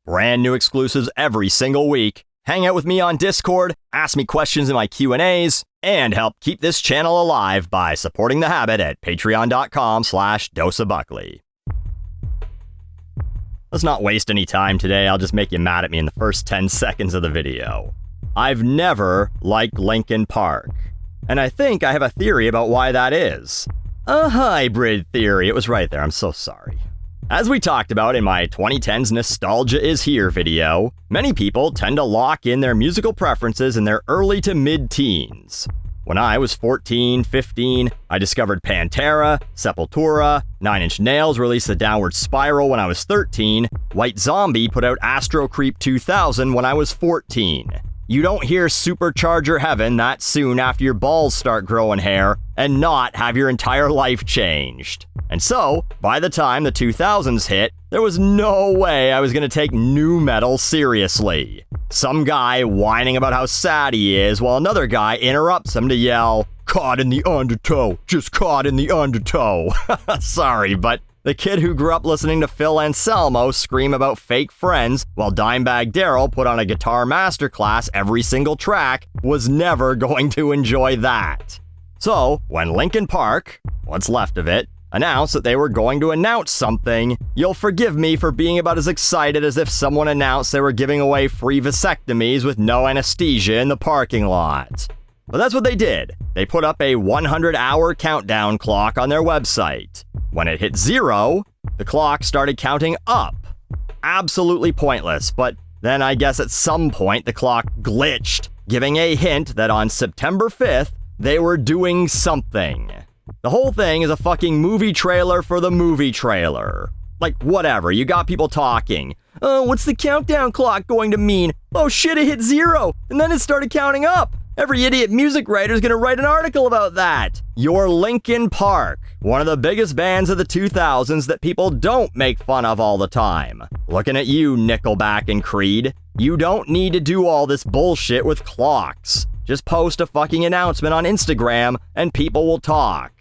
brand new exclusives every single week, hang out with me on Discord, ask me questions in my Q&As, and help keep this channel alive by supporting The Habit at patreon.com/doseofbuckley. Let's not waste any time today, I'll just make you mad at me in the first 10 seconds of the video. I've never liked Linkin Park, and I think I have a theory about why that is. A hybrid theory, it was right there, I'm so sorry. As we talked about in my 2010s Nostalgia is Here video, many people tend to lock in their musical preferences in their early to mid-teens. When I was 14, 15, I discovered Pantera, Sepultura, 9 Inch Nails released The Downward Spiral when I was 13, White Zombie put out Astro Creep 2000 when I was 14. You don't hear Supercharger Heaven that soon after your balls start growing hair and not have your entire life changed. And so, by the time the 2000s hit, there was no way I was going to take NuMetal seriously. Some guy whining about how sad he is while another guy interrupts him to yell, "Caught in the undertow, just caught in the undertow." Sorry, but the kid who grew up listening to Phil Anselmo scream about fake friends while Dimebag Darrell put on a guitar masterclass every single track was never going to enjoy that. So, when Linkin Park, what's left of it, announced that they were going to announce something, you'll forgive me for being about as excited as if someone announced they were giving away free vasectomies with no anesthesia in the parking lot. But that's what they did. They put up a 100-hour countdown clock on their website. When it hit 0, the clock started counting up. Absolutely pointless, but then I guess at some point the clock glitched, giving a hint that on September 5th, they were doing something. The whole thing is a fucking movie trailer for the movie trailer. Like, whatever, you got people talking. Oh, what's the countdown clock going to mean? Oh shit, it hit 0, and then it started counting up. Every idiot music writer is going to write an article about that. You're Linkin Park, one of the biggest bands of the 2000s that people don't make fun of all the time. Looking at you, Nickelback and Creed. You don't need to do all this bullshit with clocks. Just post a fucking announcement on Instagram and people will talk.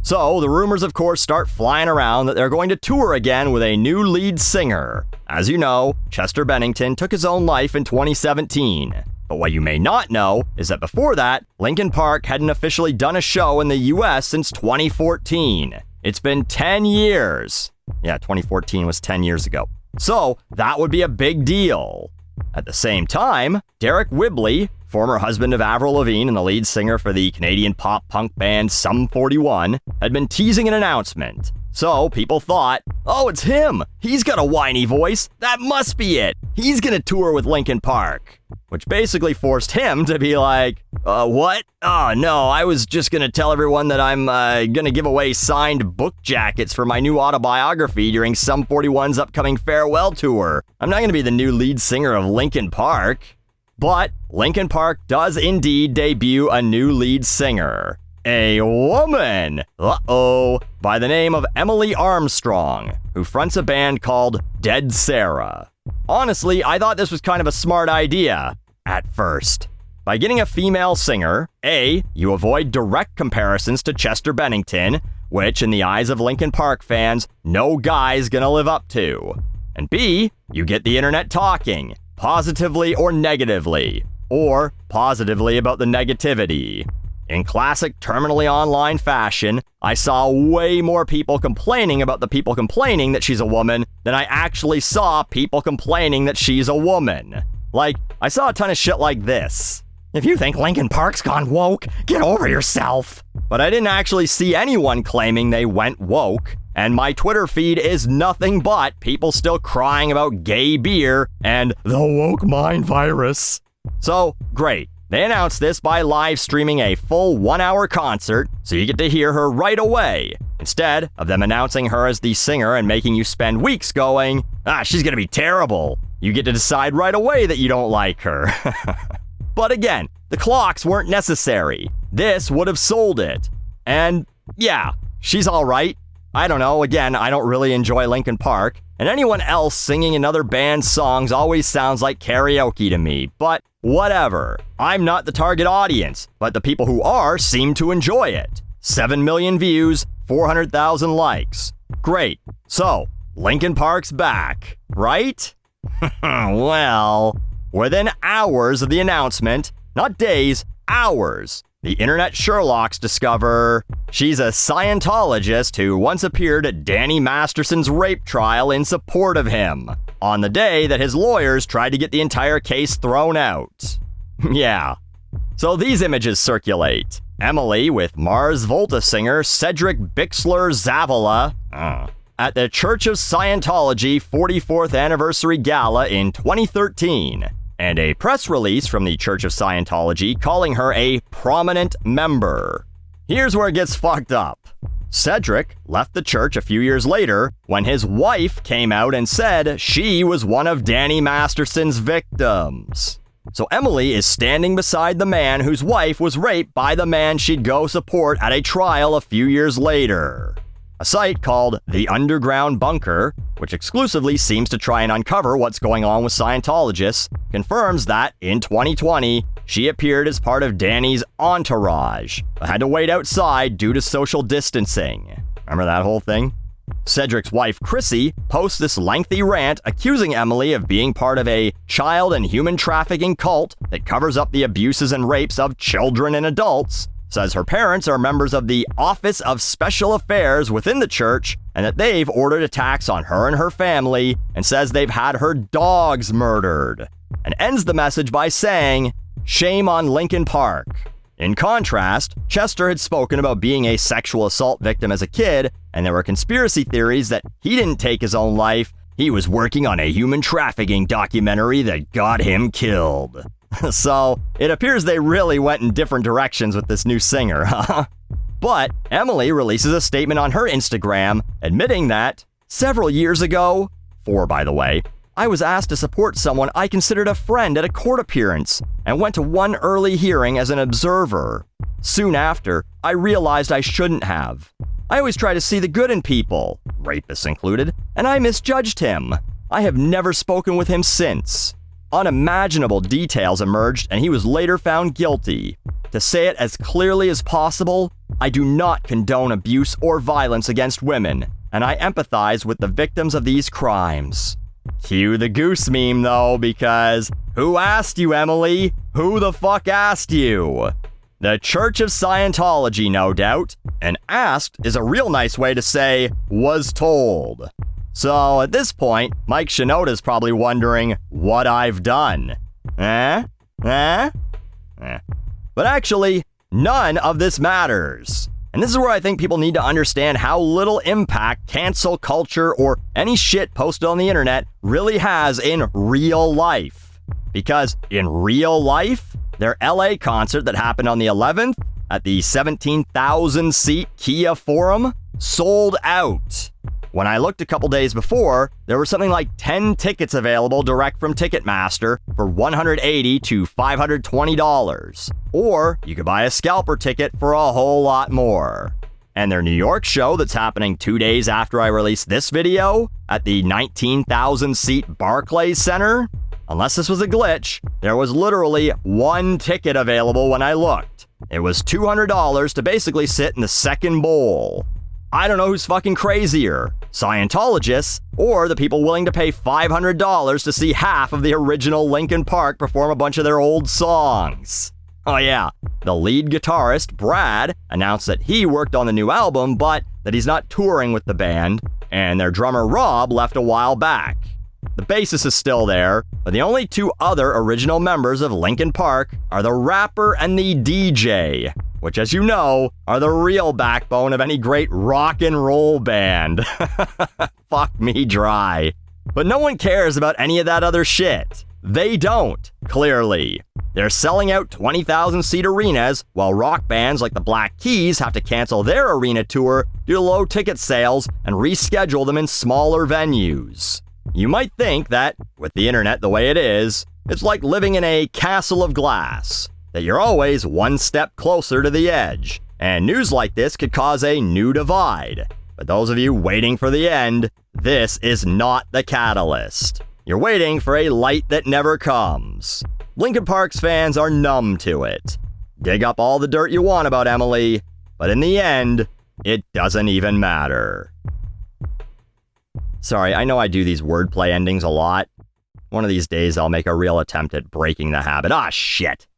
So, the rumors of course start flying around that they're going to tour again with a new lead singer. As you know, Chester Bennington took his own life in 2017. But what you may not know is that before that, Linkin Park hadn't officially done a show in the US since 2014. It's been 10 years. Yeah, 2014 was 10 years ago. So, that would be a big deal. At the same time, Derek Whibley, former husband of Avril Lavigne and the lead singer for the Canadian pop-punk band Sum 41, had been teasing an announcement. So people thought, oh, it's him! He's got a whiny voice! That must be it! He's gonna tour with Linkin Park! Which basically forced him to be like, what? Oh no, I was just gonna tell everyone that I'm gonna give away signed book jackets for my new autobiography during Sum 41's upcoming farewell tour. I'm not gonna be the new lead singer of Linkin Park. But Linkin Park does indeed debut a new lead singer. A woman! Uh-oh! By the name of Emily Armstrong, who fronts a band called Dead Sarah. Honestly, I thought this was kind of a smart idea, at first. By getting a female singer, A, you avoid direct comparisons to Chester Bennington, which in the eyes of Linkin Park fans, no guy's gonna live up to. And B, you get the internet talking. Positively or negatively, or positively about the negativity. In classic terminally online fashion, I saw way more people complaining about the people complaining that she's a woman than I actually saw people complaining that she's a woman. Like, I saw a ton of shit like this. If you think Linkin Park's gone woke, get over yourself. But I didn't actually see anyone claiming they went woke. And my Twitter feed is nothing but people still crying about gay beer and the woke mind virus. So, great. They announced this by live streaming a full 1-hour concert, so you get to hear her right away, instead of them announcing her as the singer and making you spend weeks going, she's gonna be terrible. You get to decide right away that you don't like her. But again, the clocks weren't necessary. This would have sold it. And yeah, she's alright. I don't know, again, I don't really enjoy Linkin Park, and anyone else singing another band's songs always sounds like karaoke to me, but whatever. I'm not the target audience, but the people who are seem to enjoy it. 7 million views, 400,000 likes. Great. So, Linkin Park's back, right? Well, within hours of the announcement, not days, hours, the internet Sherlocks discover she's a Scientologist who once appeared at Danny Masterson's rape trial in support of him, on the day that his lawyers tried to get the entire case thrown out. Yeah. So these images circulate. Emily with Mars Volta singer Cedric Bixler Zavala at the Church of Scientology 44th Anniversary Gala in 2013, and a press release from the Church of Scientology calling her a prominent member. Here's where it gets fucked up. Cedric left the church a few years later when his wife came out and said she was one of Danny Masterson's victims. So Emily is standing beside the man whose wife was raped by the man she'd go support at a trial a few years later. A site called The Underground Bunker, which exclusively seems to try and uncover what's going on with Scientologists, confirms that in 2020, she appeared as part of Danny's entourage, but had to wait outside due to social distancing. Remember that whole thing? Cedric's wife, Chrissy, posts this lengthy rant accusing Emily of being part of a child and human trafficking cult that covers up the abuses and rapes of children and adults, says her parents are members of the Office of Special Affairs within the church, and that they've ordered attacks on her and her family, and says they've had her dogs murdered, and ends the message by saying, "Shame on Linkin Park." In contrast, Chester had spoken about being a sexual assault victim as a kid, and there were conspiracy theories that he didn't take his own life, he was working on a human trafficking documentary that got him killed. So, it appears they really went in different directions with this new singer, huh? But Emily releases a statement on her Instagram admitting that, several years ago, 4 by the way, I was asked to support someone I considered a friend at a court appearance and went to one early hearing as an observer. Soon after, I realized I shouldn't have. I always try to see the good in people, rapists included, and I misjudged him. I have never spoken with him since. Unimaginable details emerged and he was later found guilty. To say it as clearly as possible, I do not condone abuse or violence against women, and I empathize with the victims of these crimes. Cue the goose meme though, because who asked you, Emily? Who the fuck asked you? The Church of Scientology, no doubt. And asked is a real nice way to say was told. So at this point, Mike Shinoda's probably wondering what I've done. But actually, none of this matters. And this is where I think people need to understand how little impact cancel culture or any shit posted on the internet really has in real life. Because in real life, their LA concert that happened on the 11th at the 17,000-seat Kia Forum sold out. When I looked a couple days before, there were something like 10 tickets available direct from Ticketmaster for $180 to $520. Or you could buy a scalper ticket for a whole lot more. And their New York show that's happening 2 days after I released this video at the 19,000-seat Barclays Center, unless this was a glitch, there was literally one ticket available when I looked. It was $200 to basically sit in the second bowl. I don't know who's fucking crazier, Scientologists or the people willing to pay $500 to see half of the original Linkin Park perform a bunch of their old songs. Oh yeah, the lead guitarist, Brad, announced that he worked on the new album, but that he's not touring with the band, and their drummer Rob left a while back. The bassist is still there, but the only 2 other original members of Linkin Park are the rapper and the DJ, which, as you know, are the real backbone of any great rock and roll band. Fuck me dry. But no one cares about any of that other shit. They don't, clearly. They're selling out 20,000-seat arenas, while rock bands like the Black Keys have to cancel their arena tour due to low ticket sales and reschedule them in smaller venues. You might think that, with the internet the way it is, it's like living in a castle of glass, that you're always one step closer to the edge, and news like this could cause a new divide. But those of you waiting for the end, this is not the catalyst. You're waiting for a light that never comes. Linkin Park's fans are numb to it. Dig up all the dirt you want about Emily, but in the end, it doesn't even matter. Sorry, I know I do these wordplay endings a lot, One of these days I'll make a real attempt at breaking the habit. Ah, shit!